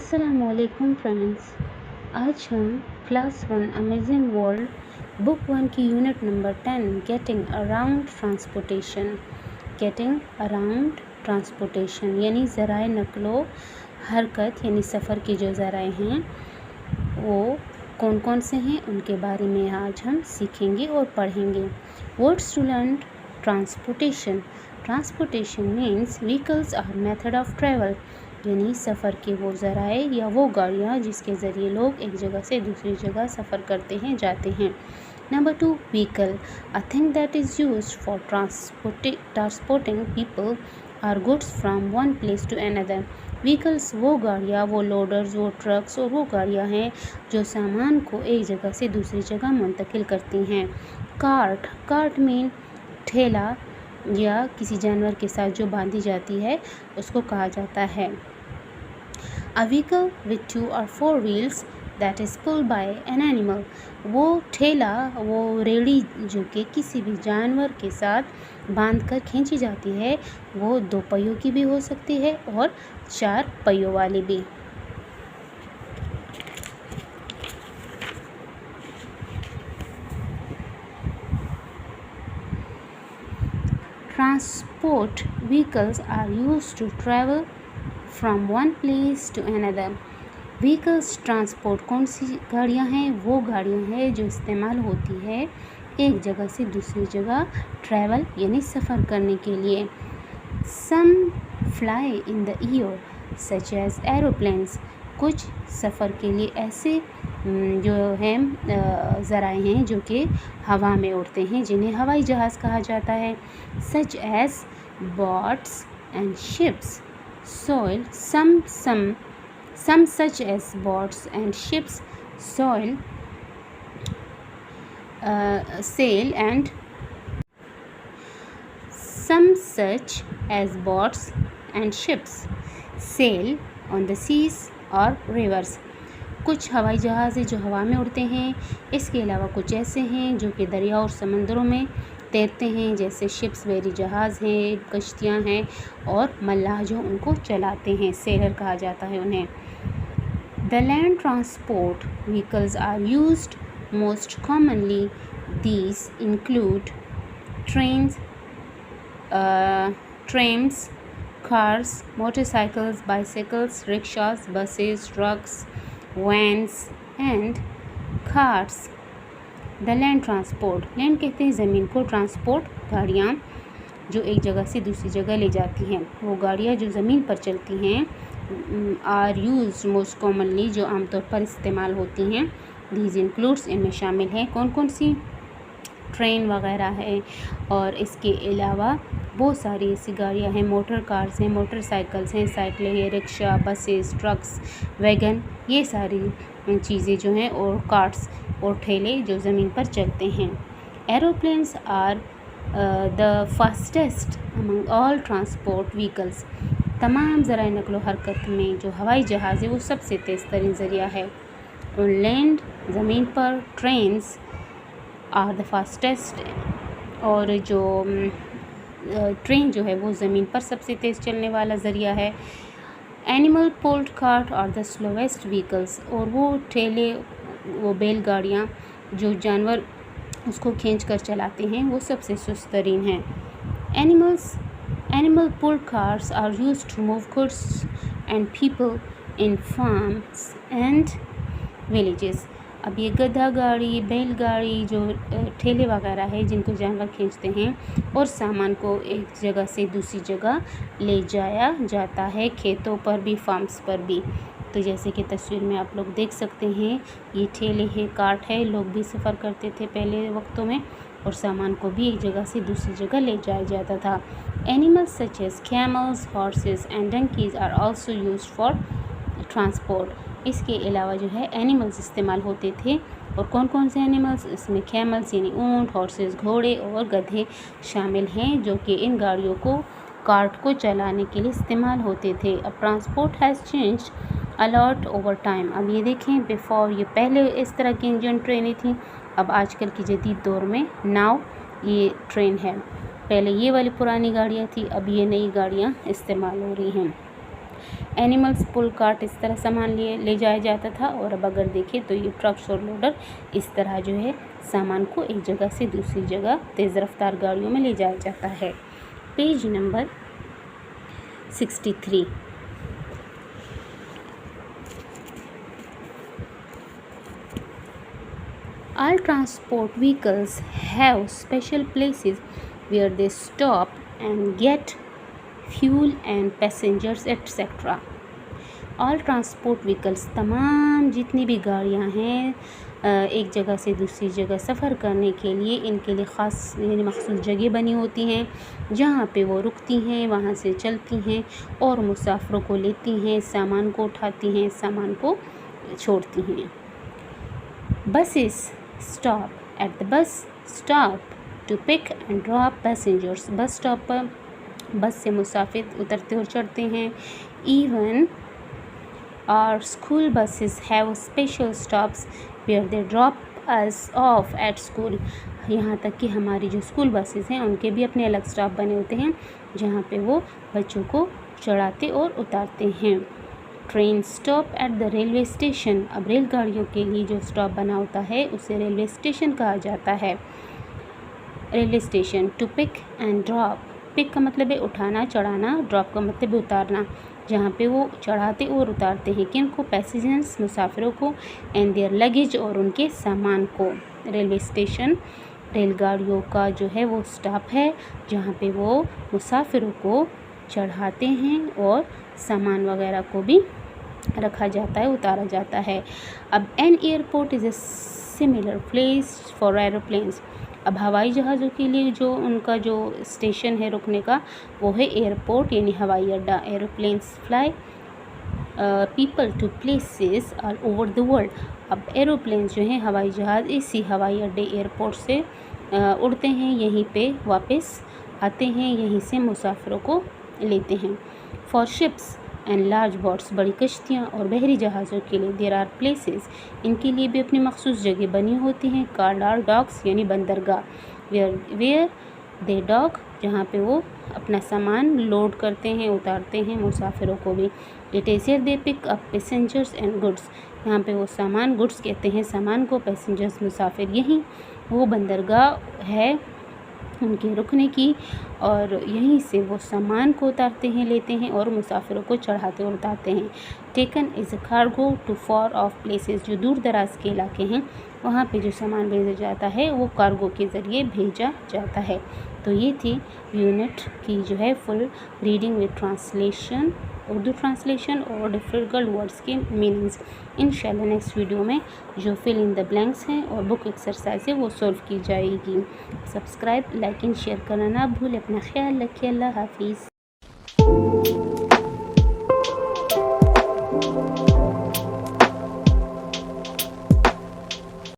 अस्सलामुअलैकुम फ्रेंड्स। आज हम क्लास 1 अमेजिंग वर्ल्ड बुक 1 की unit number 10 getting around transportation यानी ज़राए नकलो हरकत यानी सफ़र के जो ज़राए हैं वो कौन कौन से हैं उनके बारे में आज हम सीखेंगे और पढ़ेंगे। Words to learn. Transportation means vehicles or method of travel यानी सफ़र के वो ज़राए या वो गाड़ियाँ जिसके ज़रिए लोग एक जगह से दूसरी जगह सफ़र करते हैं जाते हैं। Number 2, vehicle, a thing that is used for transporting people or goods from one place to another. Vehicles वो गाड़ियाँ, वो लोडर्स, वो ट्रक्स और वो गाड़ियाँ हैं जो सामान को एक जगह से दूसरी जगह मुंतकिल करती हैं। कार्ट मीन ठेला या किसी जानवर के साथ जो बांधी जाती है उसको कहा जाता है। A vehicle with 2 or 4 wheels that is pulled by an animal, वो ठेला, वो रेड़ी जो कि किसी भी जानवर के साथ बांधकर खींची जाती है, वो 2 पहियों की भी हो सकती है और 4 पहियों वाली भी। Transport vehicles are used to travel from one place to another. Vehicles transport कौन सी गाड़ियाँ हैं? वो गाड़ियाँ हैं जो इस्तेमाल होती है एक जगह से दूसरी जगह ट्रैवल यानी सफ़र करने के लिए। Some fly in the air such as aeroplanes, कुछ सफ़र के लिए ऐसे जो हैं ज़राए हैं जो कि हवा में उड़ते हैं जिन्हें हवाई जहाज़ कहा जाता है। Such as boats and ships, soil, some such as boats and ships, sail and some such as boats and ships sail on the seas or rivers. कुछ हवाई जहाज़ हैं जो हवा में उड़ते हैं। इसके अलावा कुछ ऐसे हैं जो कि दरिया और समंदरों में तैरते हैं, जैसे शिप्स वेरी जहाज़ हैं, कश्तियाँ हैं और मल्लाह जो उनको चलाते हैं, सेलर कहा जाता है उन्हें। The land transport vehicles are used most commonly, these include trains, cars, motorcycles, bicycles, rickshaws, buses, trucks, vans and cars. The land transport, land कहते हैं ज़मीन को, ट्रांसपोर्ट गाड़ियाँ जो एक जगह से दूसरी जगह ले जाती हैं, वो गाड़ियाँ जो ज़मीन पर चलती हैं आर यूज मोस्ट कॉमनली, जो आमतौर पर इस्तेमाल होती हैं। दीज इंक्लूड्स, इनमें शामिल हैं कौन कौन सी? ट्रेन वगैरह है और इसके अलावा बहुत सारी ऐसी गाड़ियाँ हैं, मोटर कार्स हैं, मोटरसाइकिल्स हैं, साइकिलें हैं, रिक्शा, बसेस, ट्रक्स, वैगन, ये सारी चीज़ें जो हैं, और कार्ट्स और ठेले जो ज़मीन पर चलते हैं। Aeroplanes are the fastest among all transport vehicles, तमाम ज़राए नकलो हरकत में जो हवाई जहाज़ है वो सबसे तेज़ तरीन ज़रिया है। और लैंड ज़मीन पर ट्रेन्स आर द फास्टेस्ट, और जो ट्रेन जो है वो ज़मीन पर सबसे तेज़ चलने वाला ज़रिया है। Animal pulled cart are the slowest vehicles, और वो ठेले, वो बैलगाड़ियाँ जो जानवर उसको खींच कर चलाते हैं वो सबसे सुस्त तरीन हैं। Animal pulled cars are used to move goods and people in farms and villages. अब ये गधा गाड़ी, बैलगाड़ी जो ठेले वगैरह है जिनको जानवर खींचते हैं और सामान को एक जगह से दूसरी जगह ले जाया जाता है, खेतों पर भी, फार्म्स पर भी। तो जैसे कि तस्वीर में आप लोग देख सकते हैं, ये ठेले है, कार्ट है, लोग भी सफ़र करते थे पहले वक्तों में और सामान को भी एक जगह से दूसरी जगह ले जाया जाता था। Animals such as camels, horses and donkeys are also used for transport. इसके अलावा जो है एनिमल्स इस्तेमाल होते थे, और कौन कौन से एनिमल्स? इसमें कैमल्स यानी ऊँट, हॉर्सेस घोड़े और गधे शामिल हैं जो कि इन गाड़ियों को, कार्ट को चलाने के लिए इस्तेमाल होते थे। अब transport has changed a lot over time. अब ये देखें, बिफोर ये पहले इस तरह की इंजन ट्रेनें थी, अब आजकल की जदीद दौर में नाव ये ट्रेन है। पहले ये वाली पुरानी गाड़ियाँ थी, अब ये नई गाड़ियाँ इस्तेमाल हो रही हैं। एनिमल्स पुल कार्ट इस तरह सामान ले जाया जाता था, और अब अगर देखें तो ये ट्रक्स और लोडर इस तरह जो है सामान को एक जगह से दूसरी जगह तेज़ रफ्तार गाड़ियों में ले जाया जाता है। Page number 63। All transport vehicles have special places where they stop and get fuel and passengers etc. All transport vehicles, तमाम जितनी भी गाड़ियाँ हैं एक जगह से दूसरी जगह सफ़र करने के लिए इनके लिए ख़ास यानी मख़सूस जगह बनी होती हैं जहाँ पे वो रुकती हैं, वहाँ से चलती हैं और मुसाफिरों को लेती हैं, सामान को उठाती हैं, सामान को छोड़ती हैं। Buses stop at the bus stop to pick and drop passengers. Bus stop पर बस से मुसाफिर उतरते और चढ़ते हैं। Even our school buses have special stops where they drop us off at school. यहाँ तक कि हमारी जो स्कूल बसेस हैं उनके भी अपने अलग स्टॉप बने होते हैं जहाँ पे वो बच्चों को चढ़ाते और उतारते हैं। Train stop at the railway station. अब रेलगाड़ियों के लिए जो स्टॉप बना होता है उसे रेलवे स्टेशन कहा जाता है। Railway station to pick and drop. Pick का मतलब है उठाना चढ़ाना, ड्रॉप का मतलब है उतारना, जहाँ पे वो चढ़ाते और उतारते हैं किन को, पैसेंजर्स मुसाफिरों को, एंड देयर लगेज और उनके सामान को। रेलवे स्टेशन रेलगाड़ियों का जो है वो स्टॉप है जहाँ पे वो मुसाफिरों को चढ़ाते हैं और सामान वगैरह को भी रखा जाता है, उतारा जाता है। अब an airport is a similar place for aeroplanes. अब हवाई जहाज़ों के लिए जो उनका जो स्टेशन है रुकने का वो है एयरपोर्ट यानी हवाई अड्डा। Aeroplanes fly people to places all over the world. अब एरोप्लेन्स जो हैं हवाई जहाज़ इसी हवाई अड्डे एयरपोर्ट से उड़ते हैं, यहीं पे वापस आते हैं, यहीं से मुसाफिरों को लेते हैं। For ships and large boats, बड़ी कश्तियाँ और बहरी जहाज़ों के लिए देयर आर प्लेसेस, इनके लिए भी अपनी मखसूस जगह बनी होती हैं। कार डॉक्स यानी बंदरगाह, वेयर दे डॉक, जहाँ पे वो अपना सामान लोड करते हैं, उतारते हैं, मुसाफिरों को भी। It is here they pick up passengers and goods, यहाँ पे वो सामान, गुड्स कहते हैं सामान को, पैसेंजर्स मुसाफिर, यहीं वो बंदरगाह है उनके रुकने की, और यहीं से वो सामान को उतारते हैं, लेते हैं और मुसाफिरों को चढ़ाते और उतारते हैं। Taken is a cargo to for off places, जो दूर दराज के इलाके हैं वहाँ पे जो सामान भेजा जाता है वो कार्गो के ज़रिए भेजा जाता है। तो ये थी यूनिट की जो है full reading with translation, Urdu translation और डिफिकल्ट वर्ड्स के मीनिंग्स। इंशाल्लाह नेक्स्ट वीडियो में जो फिल इन द ब्लैंक्स हैं और बुक एक्सरसाइज है वो सॉल्व की जाएगी। सब्सक्राइब, लाइक एंड शेयर करना ना भूलें। अपना ख्याल रखिए। अल्लाह हाफिज़।